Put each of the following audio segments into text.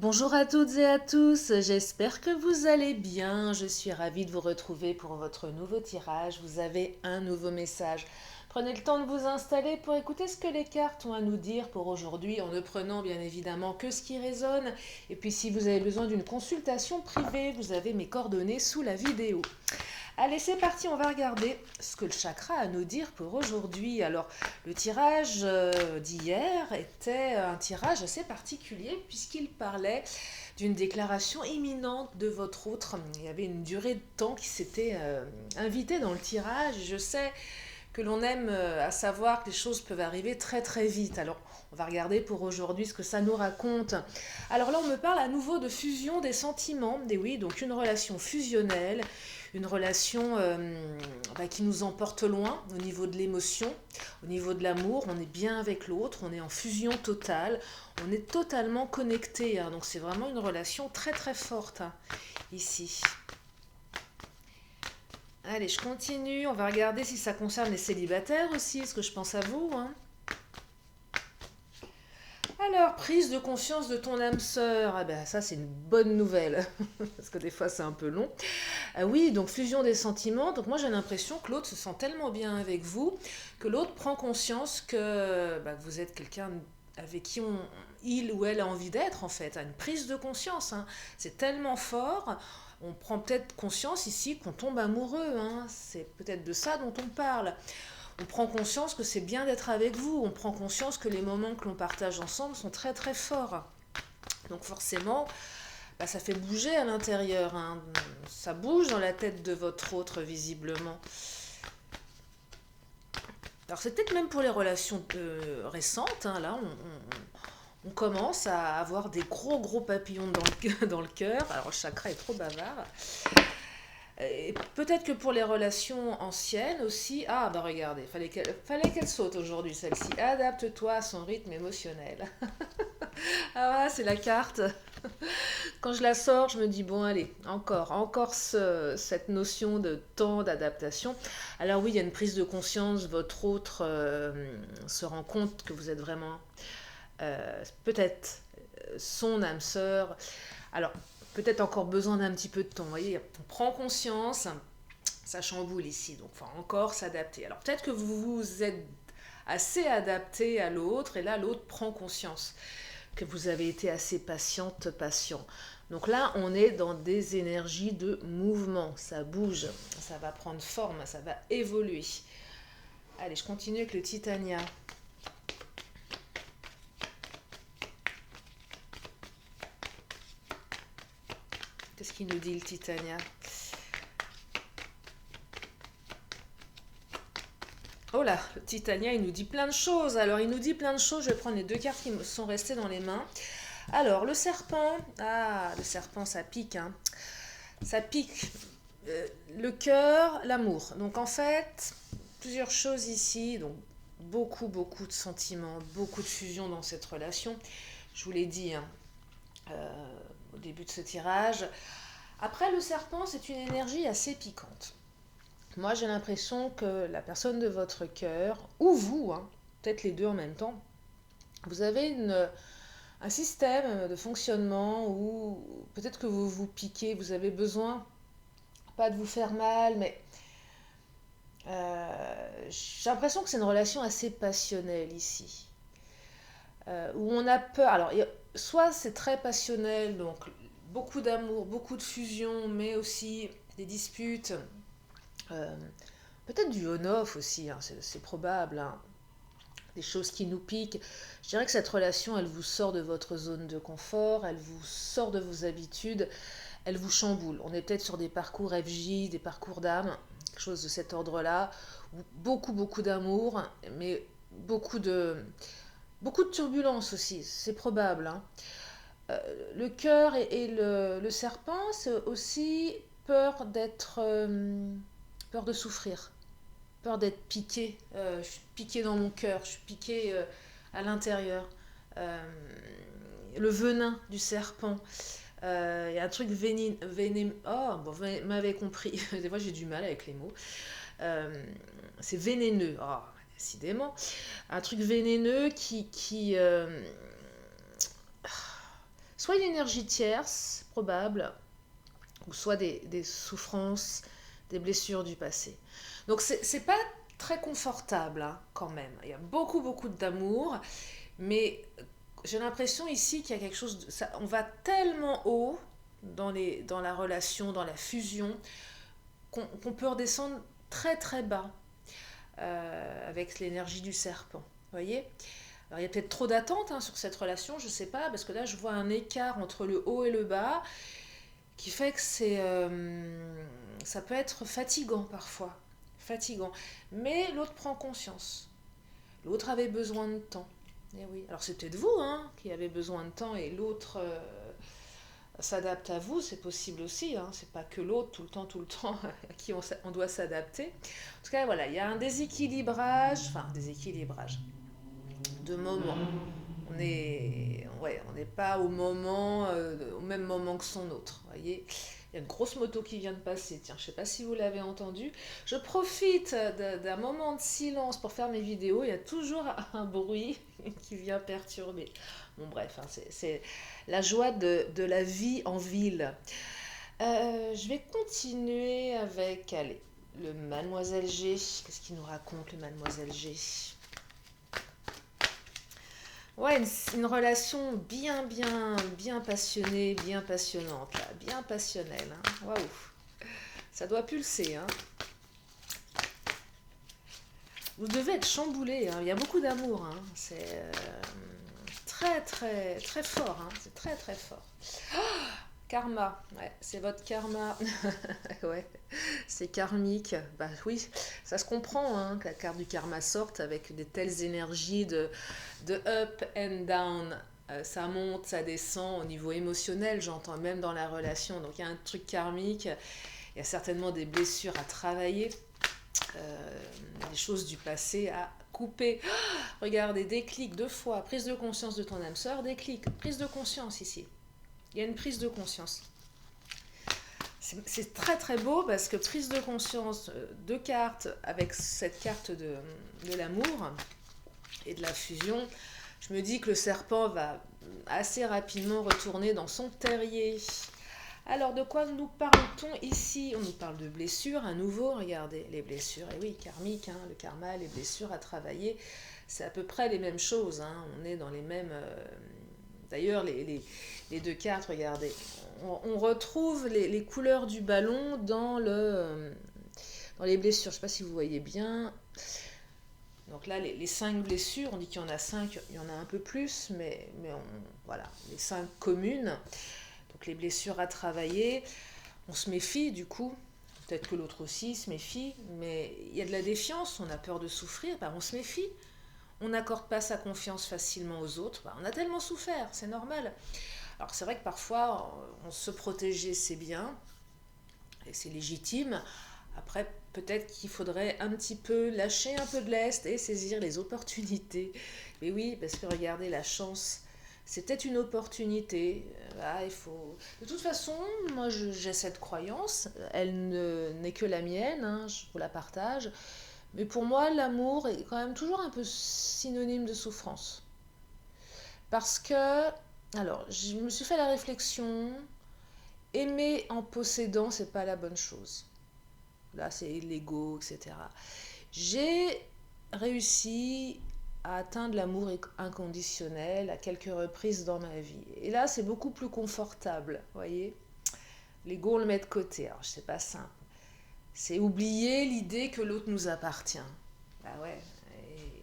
Bonjour à toutes et à tous, j'espère que vous allez bien. Je suis ravie de vous retrouver pour votre nouveau tirage. Vous avez un nouveau message. Prenez le temps de vous installer pour écouter ce que les cartes ont à nous dire pour aujourd'hui, en ne prenant bien évidemment que ce qui résonne. Et puis si vous avez besoin d'une consultation privée, vous avez mes coordonnées sous la vidéo. Allez, c'est parti, on va regarder ce que le chakra a à nous dire pour aujourd'hui. Alors, le tirage d'hier était un tirage assez particulier puisqu'il parlait d'une déclaration imminente de votre autre. Il y avait une durée de temps qui s'était invitée dans le tirage. Je sais que l'on aime à savoir que les choses peuvent arriver très très vite. Alors, on va regarder pour aujourd'hui ce que ça nous raconte. Alors là, on me parle à nouveau de fusion des sentiments. Et oui, donc une relation fusionnelle, une relation qui nous emporte loin au niveau de l'émotion, au niveau de l'amour. On est bien avec l'autre, on est en fusion totale, on est totalement connecté. Donc c'est vraiment une relation très très forte ici. Allez, je continue. On va regarder si ça concerne les célibataires aussi, parce que je pense à vous. Alors, prise de conscience de ton âme sœur. Ah ben ça, c'est une bonne nouvelle, parce que des fois, c'est un peu long. Ah oui, donc fusion des sentiments. Donc moi, j'ai l'impression que l'autre se sent tellement bien avec vous, que l'autre prend conscience que vous êtes quelqu'un avec qui il ou elle a envie d'être, en fait. Une prise de conscience. C'est tellement fort. On prend peut-être conscience ici qu'on tombe amoureux. C'est peut-être de ça dont on parle. On prend conscience que c'est bien d'être avec vous. On prend conscience que les moments que l'on partage ensemble sont très très forts. Donc forcément, ça fait bouger à l'intérieur. Ça bouge dans la tête de votre autre, visiblement. Alors c'est peut-être même pour les relations récentes. Là, on commence à avoir des gros gros papillons dans le cœur. Alors le chakra est trop bavard. Et peut-être que pour les relations anciennes aussi. Ah bah regardez, fallait qu'elle saute aujourd'hui celle-ci. Adapte-toi à son rythme émotionnel. Ah voilà, c'est la carte. Quand je la sors, je me dis, bon, allez, encore cette notion de temps d'adaptation. Alors oui, il y a une prise de conscience, votre autre se rend compte que vous êtes vraiment peut-être son âme sœur. Alors, peut-être encore besoin d'un petit peu de temps. Vous voyez, on prend conscience, ça chamboule ici, donc il faut encore s'adapter. Alors peut-être que vous vous êtes assez adapté à l'autre, et là, l'autre prend conscience que vous avez été assez patiente, patient. Donc là, on est dans des énergies de mouvement. Ça bouge, ça va prendre forme, ça va évoluer. Allez, je continue avec le Titania. Qu'est-ce qu'il nous dit le Titania? Oh là, le Titania, il nous dit plein de choses. Alors, il nous dit plein de choses. Je vais prendre les deux cartes qui me sont restées dans les mains. Alors, le serpent. Ah, le serpent, ça pique. Ça pique le cœur, l'amour. Donc, en fait, plusieurs choses ici. Donc, beaucoup de sentiments, beaucoup de fusion dans cette relation. Je vous l'ai dit au début de ce tirage. Après, le serpent, c'est une énergie assez piquante. Moi, j'ai l'impression que la personne de votre cœur, ou vous, peut-être les deux en même temps, vous avez un système de fonctionnement où peut-être que vous vous piquez, vous avez besoin, pas de vous faire mal, mais j'ai l'impression que c'est une relation assez passionnelle ici. Où on a peur. Alors, soit c'est très passionnel, donc beaucoup d'amour, beaucoup de fusion, mais aussi des disputes. euh, Peut-être du on-off aussi, c'est probable. Des choses qui nous piquent. Je dirais que cette relation, elle vous sort de votre zone de confort, elle vous sort de vos habitudes, elle vous chamboule. On est peut-être sur des parcours FJ, des parcours d'âme, quelque chose de cet ordre-là, où beaucoup d'amour, mais beaucoup de, beaucoup de turbulences aussi, c'est probable. Le cœur et le serpent, c'est aussi peur d'être, peur de souffrir, peur d'être piqué. Je suis piqué dans mon cœur, je suis piqué à l'intérieur. Euh, le venin du serpent. Il y a un truc vénéneux. Oh, bon, vous m'avez compris. Des fois, j'ai du mal avec les mots. Euh, c'est vénéneux. Oh, décidément. Un truc vénéneux qui soit une énergie tierce, probable, ou soit des souffrances, des blessures du passé. Donc c'est pas très confortable hein, quand même. Il y a beaucoup beaucoup d'amour, mais j'ai l'impression ici qu'il y a quelque chose, on va tellement haut dans la relation, dans la fusion, qu'on peut redescendre très très bas avec l'énergie du serpent. Vous voyez? Alors il y a peut-être trop d'attentes hein, sur cette relation, je ne sais pas, parce que là je vois un écart entre le haut et le bas qui fait que ça peut être fatigant parfois. Fatigant. Mais l'autre prend conscience. L'autre avait besoin de temps. Et oui. Alors c'est peut-être vous hein, qui avez besoin de temps et l'autre s'adapte à vous, c'est possible aussi. Hein. C'est pas que l'autre tout le temps à qui on doit s'adapter. En tout cas, voilà, il y a un déséquilibrage de moments. On n'est pas au même moment que son autre. Voyez, il y a une grosse moto qui vient de passer. Tiens, je ne sais pas si vous l'avez entendu. Je profite d'un moment de silence pour faire mes vidéos. Il y a toujours un bruit qui vient perturber. Bon, bref, hein, c'est la joie de la vie en ville. Je vais continuer avec, allez, le Mademoiselle G. Qu'est-ce qu'il nous raconte, le Mademoiselle G? Ouais, une relation bien passionnée, bien passionnante, là, bien passionnelle. Hein. Waouh, ça doit pulser. Hein. Vous devez être chamboulé. Hein. Il y a beaucoup d'amour. Hein. C'est très très très fort. Hein. C'est très très fort. Karma, ouais, c'est votre karma. Ouais, c'est karmique. Bah oui, ça se comprend hein, que la carte du karma sorte avec des telles énergies de up and down. Ça monte, ça descend au niveau émotionnel, j'entends même dans la relation. Donc il y a un truc karmique, il y a certainement des blessures à travailler, des choses du passé à couper. Regardez, déclic 2 fois, prise de conscience de ton âme sœur, déclic, prise de conscience ici. Il y a une prise de conscience. C'est très très beau parce que prise de conscience, 2 cartes avec cette carte de l'amour et de la fusion, je me dis que le serpent va assez rapidement retourner dans son terrier. Alors de quoi nous parle-t-on ici? On nous parle de blessures, à nouveau, regardez, les blessures, et oui, karmique, hein, le karma, les blessures à travailler, c'est à peu près les mêmes choses, hein, on est dans les mêmes... D'ailleurs, les 2 cartes, regardez, on retrouve les couleurs du ballon dans les blessures. Je ne sais pas si vous voyez bien. Donc là, les 5 blessures, on dit qu'il y en a 5, il y en a un peu plus, mais voilà, les 5 communes. Donc les blessures à travailler, on se méfie du coup. Peut-être que l'autre aussi se méfie, mais il y a de la défiance, on a peur de souffrir, on se méfie. On n'accorde pas sa confiance facilement aux autres. On a tellement souffert, c'est normal. Alors c'est vrai que parfois, on se protéger, c'est bien, et c'est légitime. Après, peut-être qu'il faudrait un petit peu lâcher un peu de lest et saisir les opportunités. Mais oui, parce que regardez, la chance, c'est peut-être une opportunité. Il faut... De toute façon, moi j'ai cette croyance, elle n'est que la mienne, hein, je vous la partage. Mais pour moi, l'amour est quand même toujours un peu synonyme de souffrance. Parce que, alors, je me suis fait la réflexion, aimer en possédant, c'est pas la bonne chose. Là, c'est l'ego, etc. J'ai réussi à atteindre l'amour inconditionnel à quelques reprises dans ma vie. Et là, c'est beaucoup plus confortable, vous voyez. L'ego, on le met de côté. Alors, c'est pas simple. C'est oublier l'idée que l'autre nous appartient. Bah ouais.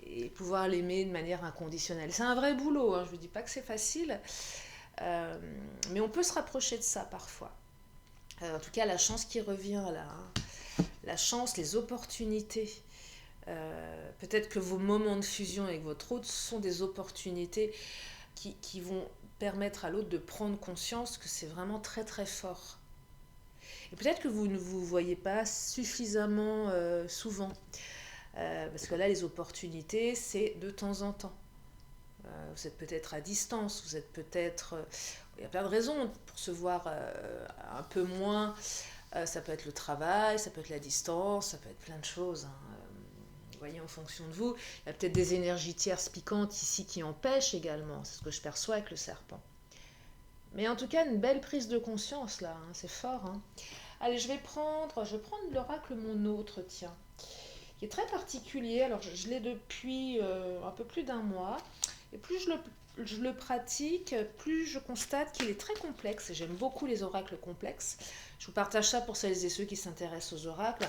Et pouvoir l'aimer de manière inconditionnelle. C'est un vrai boulot, hein. Je ne vous dis pas que c'est facile, mais on peut se rapprocher de ça parfois. En tout cas, la chance qui revient là, hein. La chance, les opportunités. Peut-être que vos moments de fusion avec votre autre sont des opportunités qui vont permettre à l'autre de prendre conscience que c'est vraiment très très fort. Et peut-être que vous ne vous voyez pas suffisamment souvent. Parce que là, les opportunités, c'est de temps en temps. Vous êtes peut-être à distance, vous êtes peut-être... il y a plein de raisons pour se voir un peu moins. Ça peut être le travail, ça peut être la distance, ça peut être plein de choses. Hein. Vous voyez, en fonction de vous. Il y a peut-être des énergies tierces piquantes ici qui empêchent également. C'est ce que je perçois avec le serpent. Mais en tout cas, une belle prise de conscience là, hein, c'est fort. Hein. Allez, je vais prendre l'oracle Mon Autre, tiens, qui est très particulier. Alors, je l'ai depuis un peu plus d'un mois. Et plus je le pratique, plus je constate qu'il est très complexe. Et j'aime beaucoup les oracles complexes. Je vous partage ça pour celles et ceux qui s'intéressent aux oracles.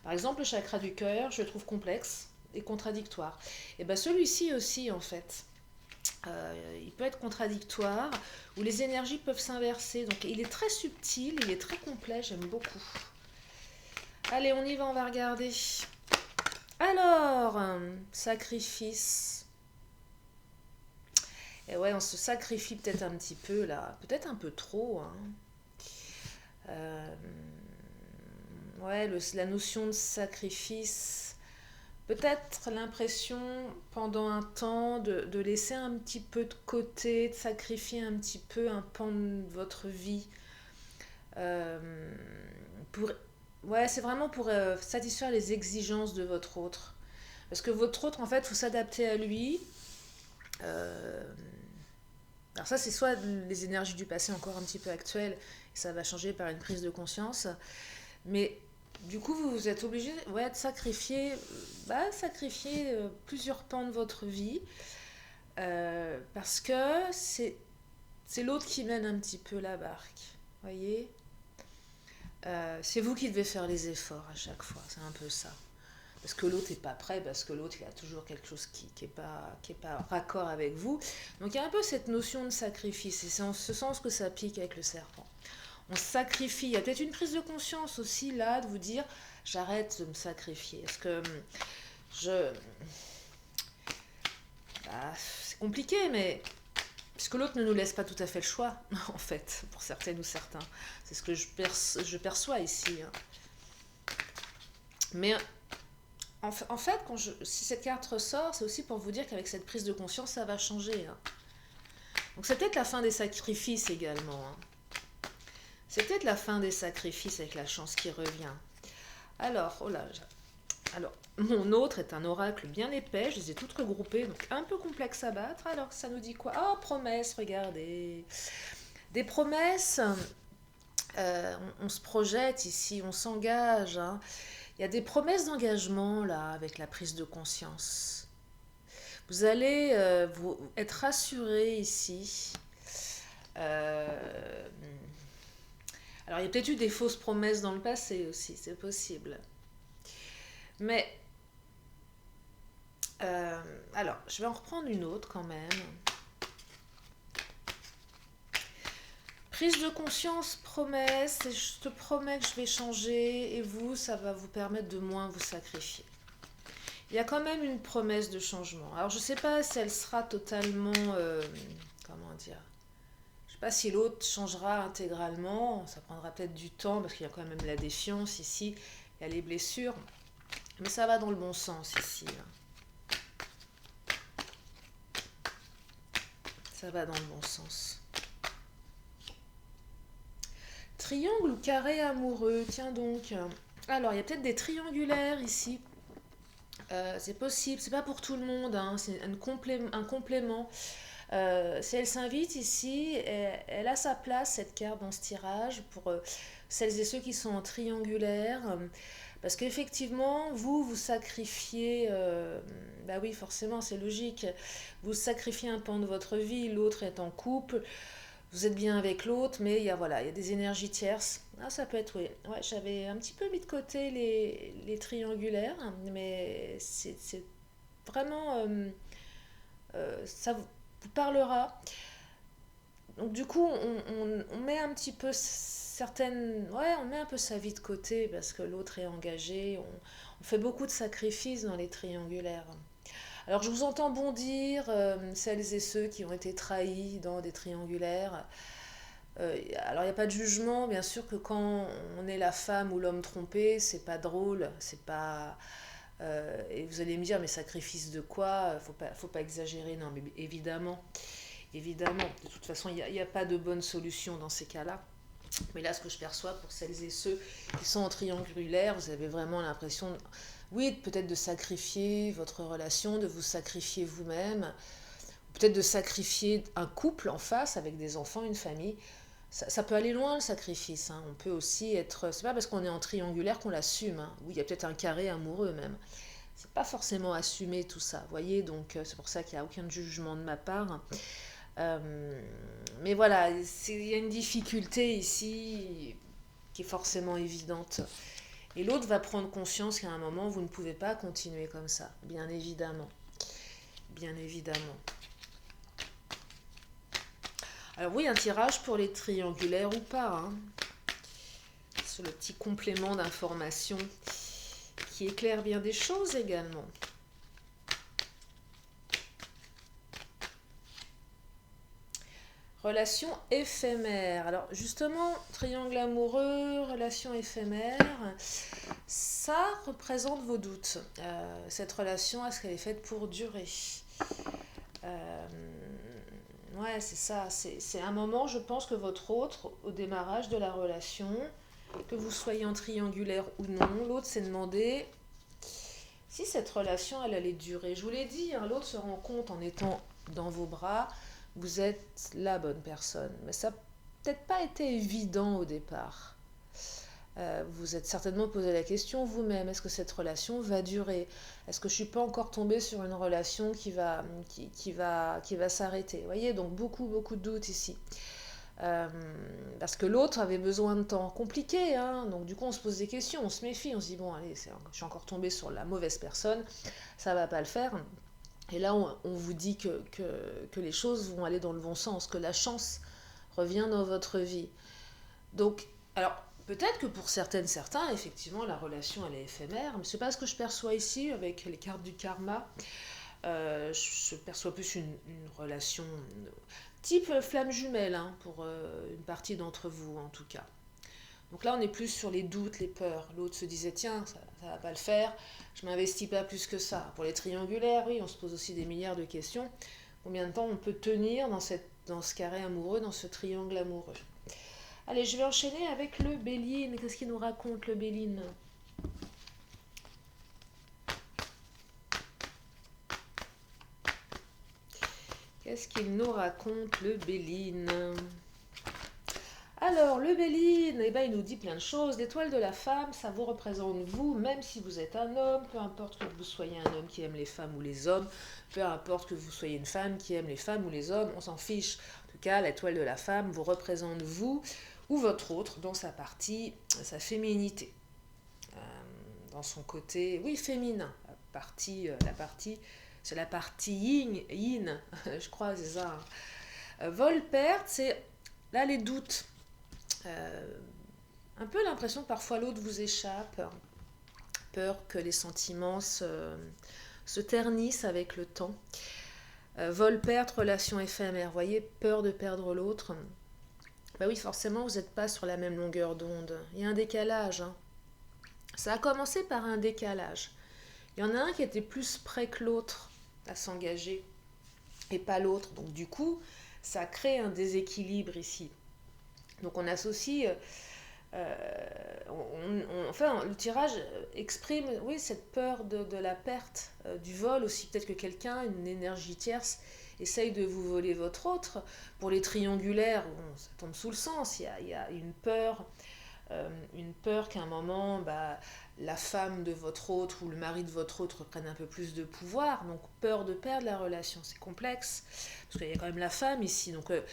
Par exemple, le chakra du cœur, je le trouve complexe et contradictoire. Et bien celui-ci aussi, en fait. Il peut être contradictoire, où les énergies peuvent s'inverser. Donc il est très subtil, il est très complet, j'aime beaucoup. Allez, on y va, on va regarder. Alors, sacrifice. Et ouais, on se sacrifie peut-être un petit peu là, peut-être un peu trop. Hein. Euh, ouais, la notion de sacrifice, peut-être l'impression pendant un temps de laisser un petit peu de côté, de sacrifier un petit peu un pan de votre vie. Euh, pour, ouais, c'est vraiment pour satisfaire les exigences de votre autre. Parce que votre autre, en fait, il faut s'adapter à lui. Euh, alors ça, c'est soit les énergies du passé encore un petit peu actuelles, et ça va changer par une prise de conscience. Mais du coup, vous êtes obligé, ouais, de sacrifier plusieurs pans de votre vie. Parce que c'est l'autre qui mène un petit peu la barque. Voyez, c'est vous qui devez faire les efforts à chaque fois, c'est un peu ça. Parce que l'autre n'est pas prêt, parce que l'autre il a toujours quelque chose qui est pas raccord avec vous. Donc il y a un peu cette notion de sacrifice, et c'est en ce sens que ça pique avec le serpent. On sacrifie, il y a peut-être une prise de conscience aussi là, de vous dire, j'arrête de me sacrifier. Parce que je... Bah, c'est compliqué, mais... Parce que l'autre ne nous laisse pas tout à fait le choix, en fait, pour certaines ou certains. C'est ce que je perçois ici. Hein. Mais en fait, si cette carte ressort, c'est aussi pour vous dire qu'avec cette prise de conscience, ça va changer. Hein. Donc c'est peut-être la fin des sacrifices également. Hein. C'est peut-être la fin des sacrifices avec la chance qui revient. Alors, oh là, alors, mon autre est un oracle bien épais, je les ai toutes regroupées, donc un peu complexe à battre. Alors, ça nous dit quoi? Oh, promesses, regardez. Des promesses, on se projette ici, on s'engage. Hein. Il y a des promesses d'engagement là, avec la prise de conscience. Vous allez vous être rassuré ici. Alors, il y a peut-être eu des fausses promesses dans le passé aussi, c'est possible. Mais, alors, je vais en reprendre une autre quand même. Prise de conscience, promesse, et je te promets que je vais changer, et vous, ça va vous permettre de moins vous sacrifier. Il y a quand même une promesse de changement. Alors, je ne sais pas si elle sera totalement, comment dire, je ne sais pas si l'autre changera intégralement, ça prendra peut-être du temps, parce qu'il y a quand même la défiance ici, il y a les blessures, mais ça va dans le bon sens ici. Ça va dans le bon sens. Triangle ou carré amoureux, tiens donc. Alors, il y a peut-être des triangulaires ici. C'est possible, c'est pas pour tout le monde, hein, c'est un complément. Si elle s'invite ici, elle a sa place, cette carte, dans ce tirage, pour celles et ceux qui sont en triangulaire. Parce qu'effectivement, vous sacrifiez, bah oui, forcément, c'est logique, vous sacrifiez un pan de votre vie, l'autre est en couple, vous êtes bien avec l'autre, mais voilà, il y a des énergies tierces. Ah, ça peut être, oui. Ouais, j'avais un petit peu mis de côté les triangulaires, mais c'est vraiment, ça vous parlera. Donc du coup, on met un petit peu on met un peu sa vie de côté parce que l'autre est engagé. On fait beaucoup de sacrifices dans les triangulaires. Alors je vous entends bondir, celles et ceux qui ont été trahis dans des triangulaires. Alors il n'y a pas de jugement, bien sûr que quand on est la femme ou l'homme trompé, c'est pas drôle, c'est pas... et vous allez me dire, mais sacrifice de quoi? Faut pas exagérer, non, mais évidemment, évidemment. De toute façon, il n'y a pas de bonne solution dans ces cas-là. Mais là, ce que je perçois pour celles et ceux qui sont en triangulaire, vous avez vraiment l'impression, oui, peut-être de sacrifier votre relation, de vous sacrifier vous-même, peut-être de sacrifier un couple en face avec des enfants, une famille. Ça peut aller loin le sacrifice, hein. On peut aussi être. C'est pas parce qu'on est en triangulaire qu'on l'assume, hein. Oui, il y a peut-être un carré amoureux même. C'est pas forcément assumer tout ça, vous voyez, donc c'est pour ça qu'il n'y a aucun jugement de ma part. Mais voilà, il y a une difficulté ici qui est forcément évidente. Et l'autre va prendre conscience qu'à un moment, vous ne pouvez pas continuer comme ça, bien évidemment. Bien évidemment. Alors oui, un tirage pour les triangulaires ou pas, hein, sur le petit complément d'information qui éclaire bien des choses également. Relation éphémère. Alors justement, triangle amoureux, relation éphémère, ça représente vos doutes. Cette relation, est-ce qu'elle est faite pour durer? Ouais, c'est ça. C'est un moment, je pense, que votre autre, au démarrage de la relation, que vous soyez en triangulaire ou non, l'autre s'est demandé si cette relation, elle allait durer. Je vous l'ai dit, hein, l'autre se rend compte en étant dans vos bras, vous êtes la bonne personne. Mais ça n'a peut-être pas été évident au départ. Vous êtes certainement posé la question vous-même, est-ce que cette relation va durer? Est-ce que je ne suis pas encore tombée sur une relation qui va s'arrêter? Vous voyez, donc beaucoup, beaucoup de doutes ici. Parce que l'autre avait besoin de temps. Compliqué, hein, donc du coup on se pose des questions, on se méfie, on se dit bon allez, je suis encore tombée sur la mauvaise personne, ça va pas le faire. Et là on vous dit que les choses vont aller dans le bon sens, que la chance revient dans votre vie. Donc, alors peut-être que pour certains, effectivement la relation elle est éphémère, mais c'est pas ce que je perçois ici avec les cartes du karma. Je perçois plus une relation type flamme jumelle, hein, pour une partie d'entre vous en tout cas. Donc là, on est plus sur les doutes, les peurs. L'autre se disait, tiens, ça va pas le faire, je m'investis pas plus que ça. Pour les triangulaires, oui, on se pose aussi des milliards de questions. Combien de temps on peut tenir dans ce carré amoureux, dans ce triangle amoureux? Allez, je vais enchaîner avec le Béline. Qu'est-ce qu'il nous raconte, le Béline? Qu'est-ce qu'il nous raconte, le Béline? Alors, le Béline, eh ben, il nous dit plein de choses. L'étoile de la femme, ça vous représente vous, même si vous êtes un homme, peu importe que vous soyez un homme qui aime les femmes ou les hommes, peu importe que vous soyez une femme qui aime les femmes ou les hommes, on s'en fiche. En tout cas, l'étoile de la femme vous représente vous ou votre autre dans sa partie, sa féminité. Dans son côté, oui, féminin. C'est la partie yin, je crois, c'est ça. Vol-perte, c'est là les doutes. Un peu l'impression que parfois l'autre vous échappe, peur que les sentiments se ternissent avec le temps. Vol-perte, relation éphémère, voyez, peur de perdre l'autre. Bah oui, forcément, vous n'êtes pas sur la même longueur d'onde. Il y a un décalage, hein. Ça a commencé par un décalage. Il y en a un qui était plus près que l'autre à s'engager et pas l'autre. Donc du coup, ça crée un déséquilibre ici. Donc on associe, enfin le tirage exprime, oui, cette peur de la perte, du vol aussi. Peut-être que quelqu'un, une énergie tierce, essaye de vous voler votre autre. Pour les triangulaires, bon, ça tombe sous le sens. Il y a une peur qu'à un moment, bah, la femme de votre autre ou le mari de votre autre prenne un peu plus de pouvoir. Donc peur de perdre la relation, c'est complexe. Parce qu'il y a quand même la femme ici. Donc ouais,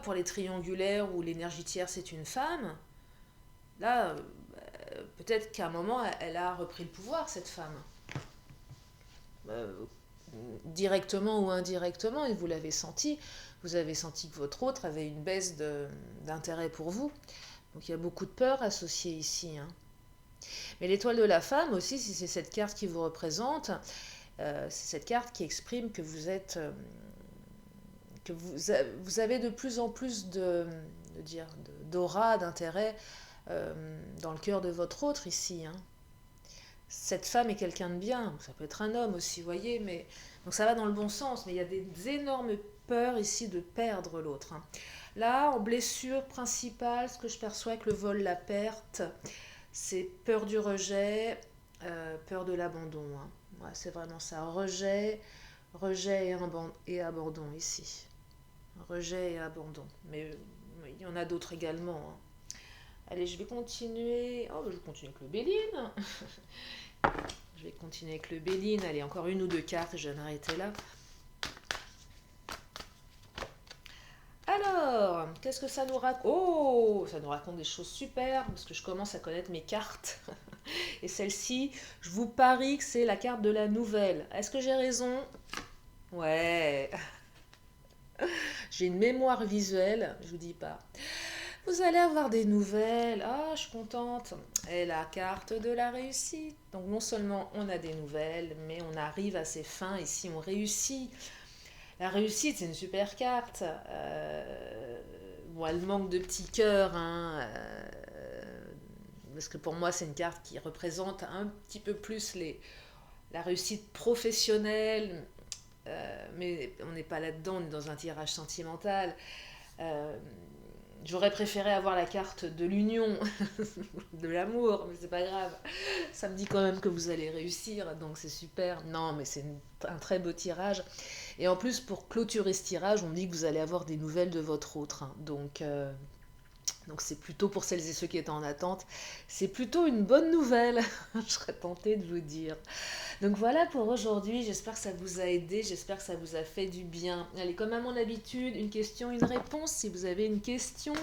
pour les triangulaires où l'énergie tierce c'est une femme, là, peut-être qu'à un moment, elle a repris le pouvoir, cette femme. Directement ou indirectement, et vous l'avez senti. Vous avez senti que votre autre avait une baisse d'intérêt pour vous. Donc il y a beaucoup de peur associée ici, hein. Mais l'étoile de la femme aussi, si c'est cette carte qui vous représente, c'est cette carte qui exprime que vous êtes... que vous avez de plus en plus d'aura, d'intérêt dans le cœur de votre autre ici, hein. Cette femme est quelqu'un de bien, ça peut être un homme aussi, vous voyez, mais donc ça va dans le bon sens, mais il y a des énormes peurs ici de perdre l'autre, hein. Là, en blessure principale, ce que je perçois avec le vol, la perte, c'est peur du rejet, peur de l'abandon, hein. Ouais, c'est vraiment ça, rejet, Rejet et abandon ici. Rejet et abandon. Mais il y en a d'autres également, hein. Allez, je vais continuer. Oh, je vais continuer avec le Béline. Je vais continuer avec le Béline. Allez, encore une ou deux cartes, je vais m'arrêter là. Alors, qu'est-ce que ça nous raconte? Oh, ça nous raconte des choses super, parce que je commence à connaître mes cartes. Et celle-ci, je vous parie que c'est la carte de la nouvelle. Est-ce que j'ai raison? Ouais, j'ai une mémoire visuelle, je vous dis pas. Vous allez avoir des nouvelles. Ah, je suis contente. Et la carte de la réussite. Donc non seulement on a des nouvelles, mais on arrive à ses fins ici, on réussit. La réussite, c'est une super carte. Bon, elle manque de petits cœurs, hein, parce que pour moi, c'est une carte qui représente un petit peu plus la réussite professionnelle. Mais on n'est pas là-dedans, on est dans un tirage sentimental. Euh, J'aurais préféré avoir la carte de l'union, de l'amour, mais c'est pas grave. Ça me dit quand même que vous allez réussir, donc c'est super. Non, mais c'est un très beau tirage. Et en plus, pour clôturer ce tirage, on me dit que vous allez avoir des nouvelles de votre autre, hein. Donc c'est plutôt pour celles et ceux qui étaient en attente, c'est plutôt une bonne nouvelle, je serais tentée de vous dire. Donc voilà pour aujourd'hui, j'espère que ça vous a aidé, j'espère que ça vous a fait du bien. Allez, comme à mon habitude, une question, une réponse. Si vous avez une question,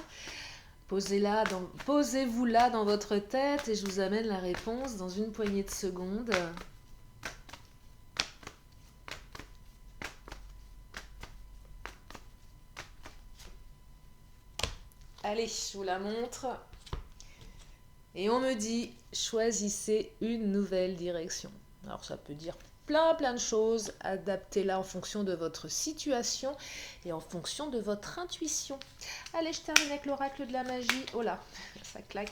posez-vous là dans votre tête et je vous amène la réponse dans une poignée de secondes. Allez, je vous la montre. Et on me dit, choisissez une nouvelle direction. Alors ça peut dire plein de choses, adaptez-la en fonction de votre situation et en fonction de votre intuition. Allez, je termine avec l'oracle de la magie. Oh là, ça claque.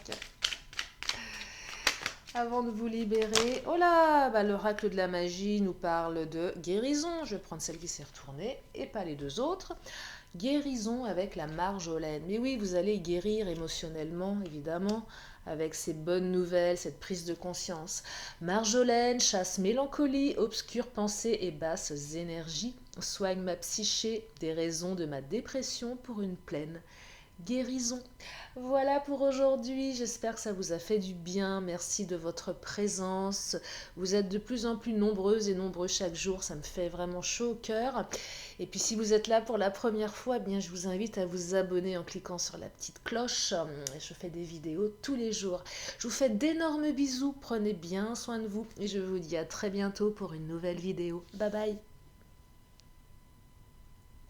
Avant de vous libérer, oh là, bah, l'oracle de la magie nous parle de guérison. Je vais prendre celle qui s'est retournée et pas les deux autres. Guérison avec la marjolaine. Mais oui, vous allez guérir émotionnellement, évidemment, avec ces bonnes nouvelles, cette prise de conscience. Marjolaine chasse mélancolie, obscures pensées et basses énergies, soigne ma psyché des raisons de ma dépression pour une pleine guérison. Voilà pour aujourd'hui, j'espère que ça vous a fait du bien, merci de votre présence. Vous êtes de plus en plus nombreuses et nombreux chaque jour, ça me fait vraiment chaud au cœur. Et puis si vous êtes là pour la première fois, eh bien je vous invite à vous abonner en cliquant sur la petite cloche. Je fais des vidéos tous les jours. Je vous fais d'énormes bisous, prenez bien soin de vous et je vous dis à très bientôt pour une nouvelle vidéo. Bye bye.